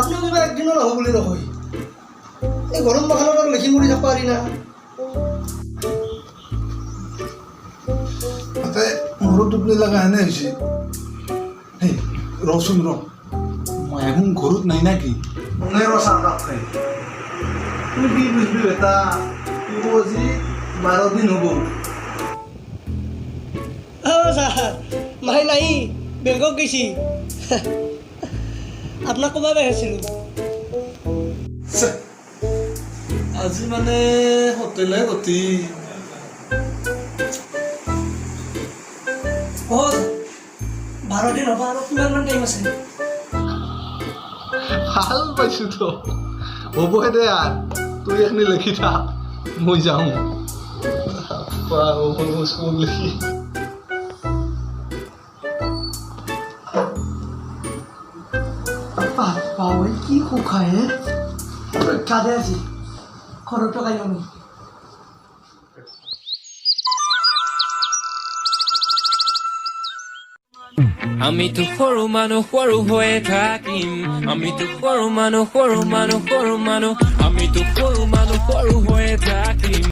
আপনিও কিবা একদিনও নহ'ব বুলি নকয় এই গৰম বাগানত আৰু লেখি মৰি যাব পাৰি না তাতে মোৰো টোপনি লগা হেনে হৈছে এই ৰচোন ৰ মই এখন ঘৰত নাই নাকি মনে ৰচা কাপ খাই তুমি কি বুঝবি বেটা তোৰ আজি 12 দিন হ'ব স্যার মাই নাই বেংকক গেছি আপোনাক ক'ব আহিছিলোঁ আজি মানে হোটেলে গতি হ'ল 12 দিন হ'ব আৰু কিমানমান টাইম আছে ভাল পাইছোঁ তো হ'বহে দে আৰ তুই এখনি লিখি থাক মই যাওঁ লিখি বাবুই কি সুখায় হে ৰক্ষা দে আজি ঘৰত টকাই আমি আমিতো সৰু মানুহ সৰু হৈয়ে থাকিম আমিতো সৰু মানুহ আমিতো সৰু মানুহ সৰু হৈয়ে থাকিম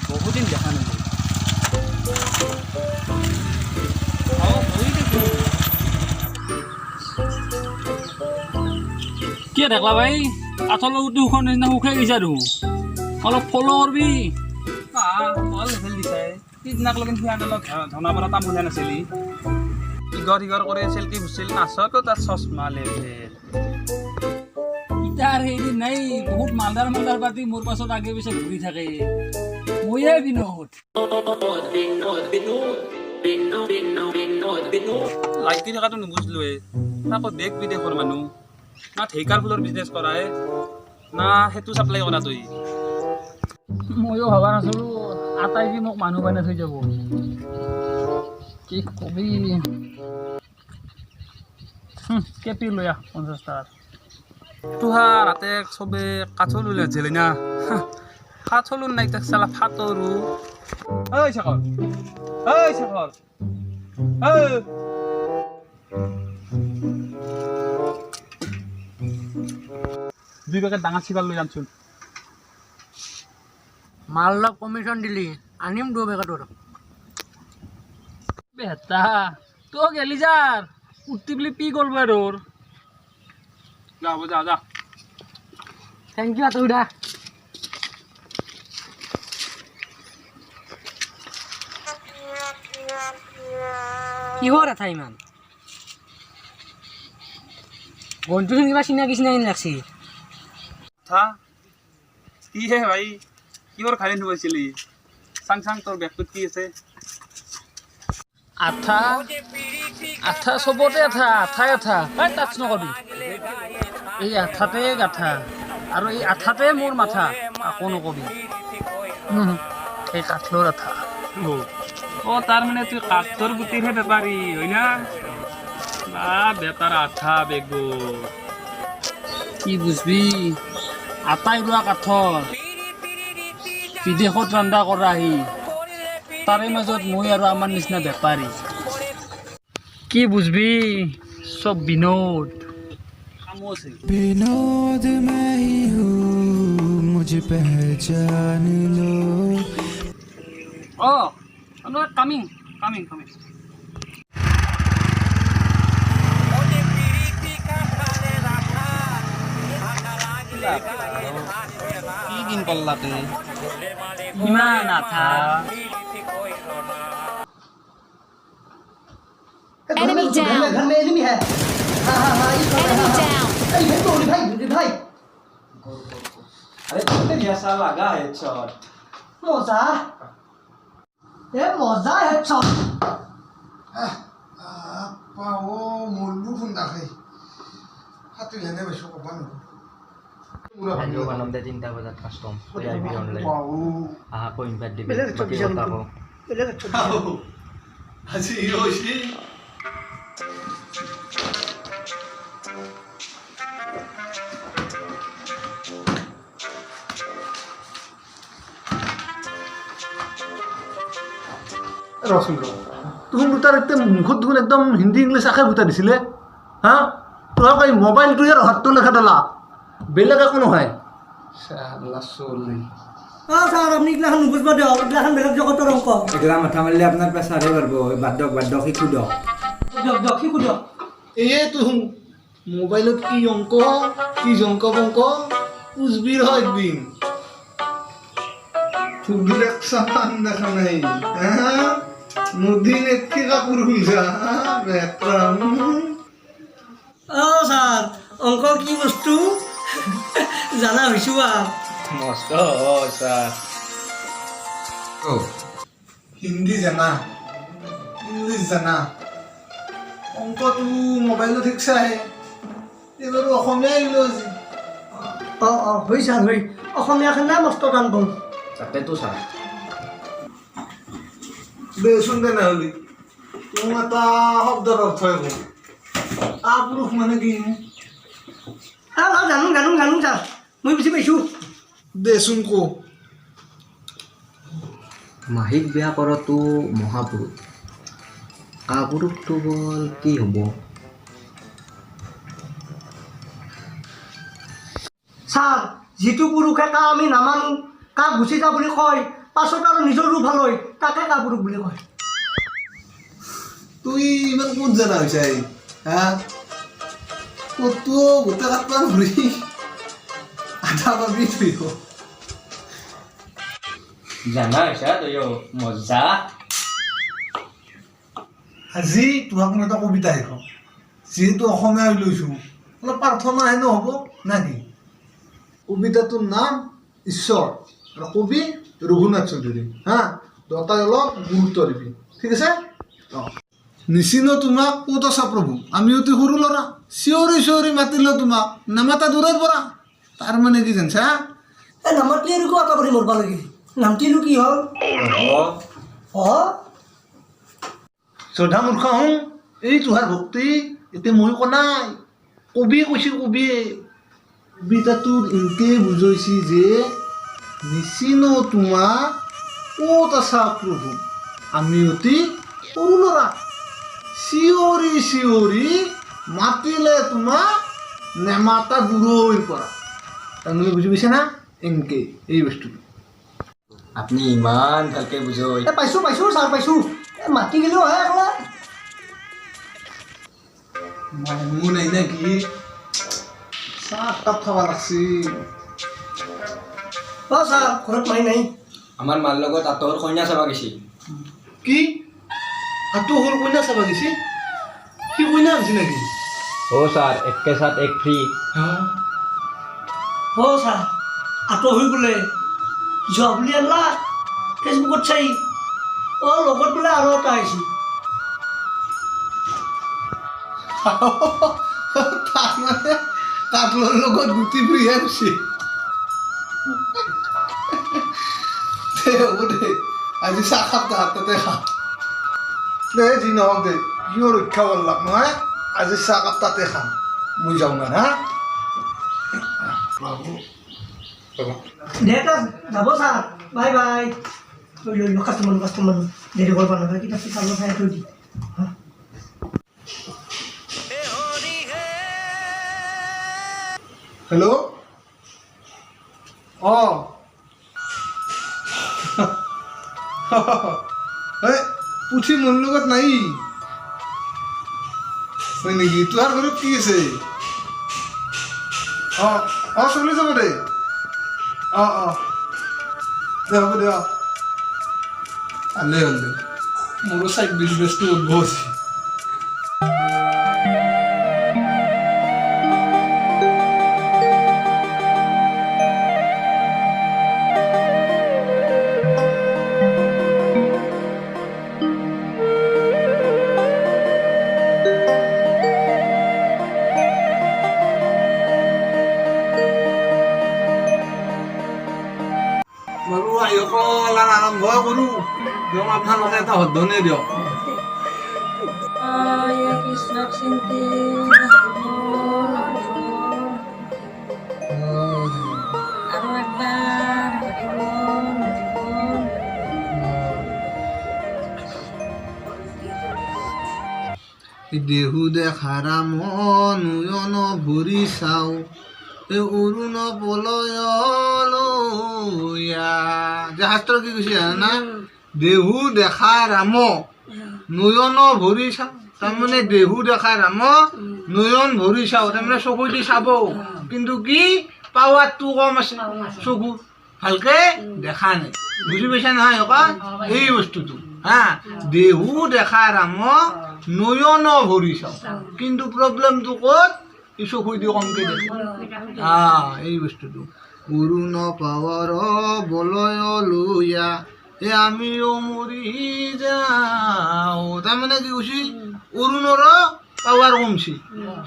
বহুদিন দেখা নেই কি দেখলা ভাই আচল দুখন নিচিনা সুখাই গৈছা দেখোন অলপ ফল' কৰবি ভাল লেভেল দিছে সিদিনাক লগিন সিহঁতৰ ধনা পৰা তামোল নাছিলি ইগৰ কৰি চেলকি ভুচিল নাচতো তাত চশমা লেভেল ইটাৰ হেৰি নাই বহুত মালদাৰ পাতি মোৰ পাছত আগে পিছে ঘূৰি থাকে ময়ে বিনোদ লাগি থকাটো নুবুজিলোৱে আকৌ দেশ বিদেশৰ মানুহ না ঢেকাৰ ফুলৰ বিজনেছ কৰাই না সেইটো চাপ্লাই কৰা তই ময়ো ভবা নাছিলোঁ আটাই দি মোক মানুহ বানাই থৈ যাব কি কবি কেপি লৈ আহ 50 টাকা তোহা ৰাতে চবে কাঠল উলিয়াই ঝেলি না কাঠলো নাই তাক চালা ফাটৰো ঐ শেখৰ দুই পেকেট ডাঙৰ চিগাৰ লৈ যামচোন মালক কমিশ্যন দিলি আনিম 2 পেকেটৰ বেটা তো গেলি যাৰ উঠি বুলি পি গ'লব তোৰ যাব যা থেংক ইউ আতৌদা কিহৰ এটা ইমান বন্ধুজন কিবা চিনাকি লাগছি থা কি হে ভাই কিহৰ খালি নুবাইছিলি চাং তোৰ বেগটোত কি আছে আঠা চবতে আঠাই টাচ নকবি এই আঠাতে গাঠা আৰু এই আঠাতে মোৰ মাথা আকৌ নকবি এই কাঠলৰ আঠা তাৰ মানে তুই কাঠৰ গুটিৰহে বেপাৰী হয় না বেটাৰ আঠা বেগ কি বুঝবি আটাই ৰোৱা কাঠৰ বিদেশত ৰন্ধা কৰা আহি তাৰে মাজত মই আৰু আমাৰ নিচিনা বেপাৰী কি বুঝবি চব বিনোদ विनोद मैं ही हूँ मुझे पहचान लो কামিং কি দিন পাল্লাতে ইমান আঠা Enemy down. घर में एनिमी है हाँ Enemy down. भाई भाई अरे तुमने जैसा लगा है शॉट मजा ये मजा है शॉट পাও মল্লু ফোন দেখাই হাতে লেনে বেশি কবা না ভিডিও বানাম দে 3টা বজাত কাস্টম আইবি অনলাইন আহা কো ইনভাইট দিবি বেলে বাকি কথা কো বেলে আজি ইয়োশি ৰচোন ৰ তোৰ দুটাৰ এতিয়া মুখত দেখোন একদম হিন্দী ইংলিছ আশে ভুটা দিছিলে হা তোক এই মোবাইলটোৱে হাতটো লেখা দিলা বেলেগ একো নহয় চালা চলি স্যাৰ আপনি এগুলাখান বুঝবা দিয়ক এগুলাখান বেলেগ জগতৰ অংক এগুলা মাথা মাৰিলে আপোনাৰ প্ৰেছাৰে বাঢ়িব বাদ দিয়ক শিকো দিয়ক দিয়ক শিকো দিয়ক এইটো মোবাইলত কি অংক কি জংক বংক বুঝবি র একদিন ফুগিরাক সামান দেখা নাই হ্যাঁ নদী নেটকে কাপড় খুলছা বেতরাম স্যার অংক কি বস্তু জানা হৈছো আর মস্ত স্যার হিন্দী জানা ইংলিছ জানা অংকটো মোবাইলত শিকছাহে এইবাৰ অসমীয়া আহিলো আজি হৈ স্যার হৈ অসমীয়াখান না মস্ত টান পাওঁ তাতেতো স্যার দেচোন দে নহ'লি তুমি এটা শব্দৰ অৰ্থ হ'ব কাপুৰুষ মানে কি জানো স্যাৰ মই বুঝি পাইছো দেচোন কো মাহিক বিয়া কৰাটো মহাপুৰুষ কাপুৰুষটো বল কি হ'ব স্যাৰ যিটো পুৰুষে কা আমি নামানো কাক গুচি যা বুলি কয় পাছত আৰু নিজৰ ৰূপ ভাল হয় তাকে কা পুৰুষ বুলি কয় তুই ইমান ক'ত জানা হৈছে হা ক'তো গোটেই কাটবা ঘূৰি আধা পাবি তুই জানা হৈছে তইও মজা আজি তোমাক মই এটা কবিতা শিকাওঁ যিহেতু অসমীয়া হৈ লৈছোঁ অলপ প্ৰাৰ্থনা হেনো হ'ব নে কি কবিতাটোৰ নাম ঈশ্বৰ আৰু কবি ৰঘুনাথ চৌধুৰী হা দুটাই অলপ গুৰুত্ব দিবি ঠিক আছে অঁ নিচিনো তোমাক ক'ত আছা প্ৰভু আমি অতি সৰু ল'ৰা চিঞৰি চিঞৰি মাতিলোঁ তোমাক নামাতা দূৰৰ পৰা তাৰ মানে কি জানছা এই নামতলি আৰু কিয় এটা কৰি মৰব লাগে নামটিনো কি হ'ল শ্ৰদ্ধা মূৰ্খ হওঁ এই তোহাৰ ভক্তি এতিয়া মই কোৱা নাই কবিয়ে কৈছে কবিয়ে কবিতাটোত এনেকে বুজাইছে যে নিচিনো তোমাক ক'ত আছা প্ৰভু আমি অতি সৰু ল'ৰা চিঞৰি চিঞৰি মাতিলে তোমাক নেমাতা দূৰৈৰ পৰা তাৰমানে বুজি পাইছে না এনেকে এই বস্তুটো আপুনি ইমান ভালকৈ বুজয় পাইছো ছাৰ পাইছো মাতি গেলেও হয় আকৌ মোৰ নাই নে কি চাহ কাপ খাব লাগছি ছাৰ ঘৰত মাৰি নাই আমাৰ মাৰ লগত আঁতৰ কইনা চাব গৈছে কি হাতটো সৰু কইনা চাব গৈছে কি কইনা আনিছে নেকি স্যাৰ এক কে সাথ এক ফ্ৰি ছাৰ আঁতৰ হৈ বোলে যোৱা বুলি আনলা ফেচবুকত চাই লগত বোলে আৰু এটা আহিছে তাৰমানে কাটলৰ লগত গুটি ফুৰিহে গৈছে হ'ব দে আজি চাহ খাপ তাতে খাম দে যি নহওক দে কিয় ৰক্ষা কৰলাক নহয় আজি চাহ কাপ তাতে খাম মই যাওঁ না হা দে যাব ছাৰ বাই বাই লৈ কাষ্টমাৰ দেৰি কৰিব নালাগে কিতাপ চিতাপ চাই থৈ দি হেল্ল' অঁ এই পুঠি মোৰ লগত নাই হয় নেকি তোহাৰ ঘৰত কি আছে অঁ চলি যাব দে অঁ দে হ'ব দে ভালেই হ'ল দে মোৰো চাইড বিজনেছটো উদ্ভৱ আছে বাৰু আইসকল আৰম্ভ কৰোঁ দিয়ক আপোনালোকে এটা সদ্ধনে দিয়ক কৃষ্ণক চিন্তি আৰু একবাৰ দেহু দেখা ৰাম নয়ন ভৰি চাওঁ এই অৰুণ পলয়া যে শাস্ত্ৰ কি কৈছে জানা দেহু দেখা ৰাম নয়ন ভৰি চাওঁ তাৰমানে দেহু দেখা ৰাম নয়ন ভৰি চাওঁ তাৰমানে চকু দি চাব কিন্তু কি পাৱাৰটো কম আছে চকু ভালকে দেখা নাই বুজি পাইছা নহয় অকা এই বস্তুটো হা দেহু দেখা ৰাম নয়ন ভৰি চাওঁ কিন্তু প্ৰব্লেমটো ক'ত এই চকু দি কমকে দেখে এই বস্তুটো অৰুণ পাৱাৰ বলয় লয়া আমিও মৰি যাওঁ তাৰমানে কি কৈছি অৰুণৰ পাৱাৰ কমছি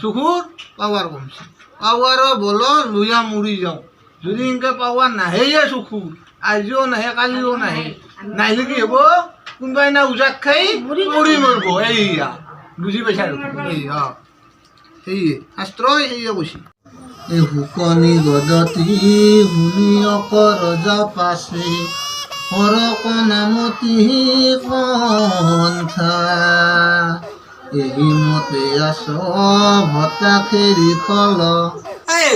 চকুৰ পাৱাৰ কমছি পাৱাৰ বল লয়া মৰি যাওঁ যদি এনেকৈ পাৱাৰ নাহেয়ে চকুৰ আজিও নাহে কালিও নাহে নাহিলে কি হ'ব কোনোবাই না উজাক খাই মৰি মৰিব এইয়া বুজি পাইছা সেয়ে শাস্ত্ৰই সেয়ে কৈছে এই শুকনি গদতি শুনি অকৰজা পাছে হৰক নামতি কণ্ঠা এই মতে আছ ভটা খেৰি খল এই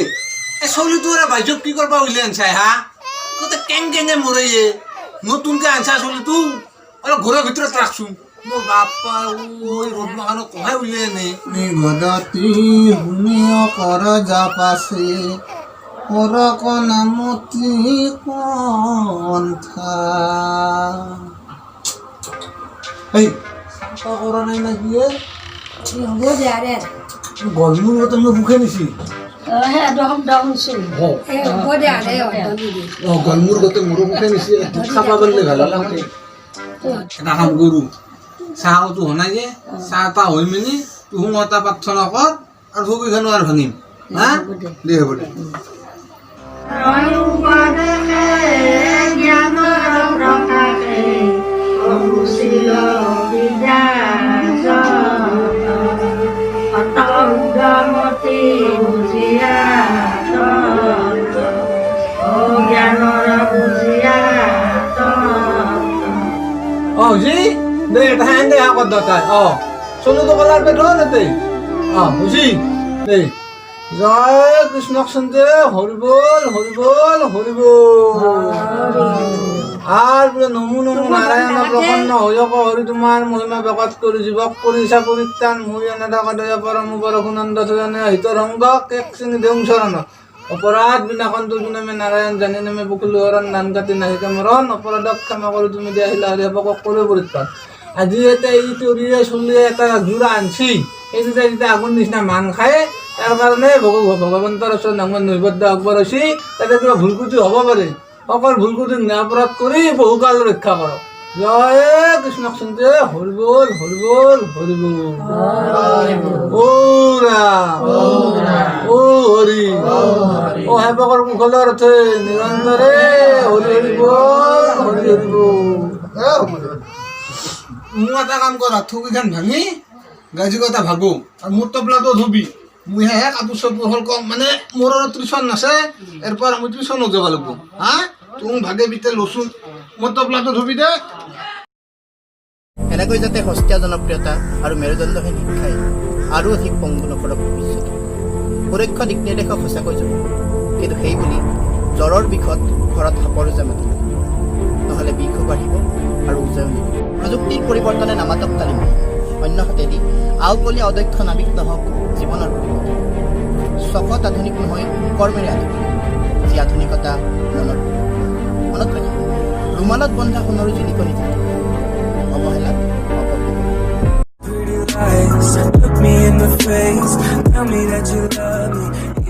চলিটো বাইজক কি কৰবা উলিয়াই আনছাই হা তই কেং কেঙে মৰে নতুনকে আনছা চলিটো অলপ ঘৰৰ ভিতৰত ৰাখছোন মোৰ বাপা ঐ ৰ'দ মাখানো কহাই উলিয়াই আনে গদতি শুনি অকৰজা পাছে হৰক নামতি কণ্ঠা এই কৰা নাই না কি হ'ব দিয়া দে গলমূৰ তুমি ভোকে নিছি গলমূৰ গতে মোৰো ভোকে নিছি খাবা বললে ভাল এটা কাম কৰো চাহটো হোৱা নাই যে চাহ এটা হৈ মেলি তুহো এটা প্ৰাৰ্থনা কৰ আৰু ভোগীখানো আৰু ভাঙিম হা দে হ'ব দে বুজি দে এটা হেন দে আগত দতাই চলুটো কলাৰ পেট হতে বুজি দে জয় কৃষ্ণক চন্দে হৰিবল হৰিবল হৰিবল আর বোলে নমো নমো নারায়ণ প্রসন্ন হয়ক হরি তোমার মহিমা প্রকট করি যুবক পরিষা পরিত্রাণ মুই অনাদয় পরম পরশুনন্দ সুজনে হিতরঙ্গ কেক সিং দেউং শরণ অপরাধ বিনাশন তুজুনামে নারায়ণ জানি নামে বকুল হরণ নান কাটি নাহিকে মরণ অপরাধক ক্ষমা কৰি তুমি দিয়া আহিলা হৰি ভকক কৰি পৰিত্ৰাণ আজি এতিয়া এই তৰিয়ে চলিয়ে এটা জোৰা আনছি এই দুটা যেতিয়া আগুন নিচিনা মান খায় তাৰ কাৰণে ভগৱন্তৰ ওচৰত নামৰ নৈবদ্য আগবঢ় হৈছে তাতে কিবা ভুল ক্ৰুটি হ'ব পাৰে অকল ভুল ক্ৰুটি নিৰাপৰাধ কৰি বহুকাল ৰক্ষা কৰক জয় কৃষ্ণক চন্দে হৰিবল হৰিবল হৰিবল ও ৰাম ও হৰি ও হেপকৰ কুশলৰ অৰ্থে নিৰন্তৰে হৰি হৰিবল হৰি হৰিবল মোৰ এটা কাম কৰা থুকিখান ভাঙি গাজি কথা ভাগো আৰু মোৰ তবলাটো ধুবি মই হে কাপোৰ চাপোৰ হ'ল কম মানে মোৰ টিউশ্যন নাছে এৰপৰা মই টিউশ্যনত যাব লাগিব হা তুমি ভাগে বিতে লচোন মোৰ তবলাটো ধুবি দে এনেকৈ যাতে সস্তীয়া জনপ্ৰিয়তা আৰু মেৰুদণ্ডহীন শিক্ষাই আৰু অধিক পংগু নকৰক ভৱিষ্যতে সুৰক্ষ দিক নিৰ্দেশক সঁচাকৈ যাব কিন্তু সেই বুলি জ্বৰৰ বিষত ঘৰত সাপৰ ওজা মাতিব নহ'লে বিষো বাঢ়িব আৰু ওজাও নিব প্ৰযুক্তিৰ পৰিৱৰ্তনে নামাতক তালিম অন্য হাতেদি আওকলীয়া অদক্ষ নাবিক নহওক জীৱনৰ পৰিৱৰ্তন চখত আধুনিক নহয় কৰ্মেৰে আধুনিক যি আধুনিকতা মনত ৰাখিব ৰুমালত বন্ধা সোণৰো জিলিকনি থাকে অৱহেলাত Look me in the face, tell me that you love me.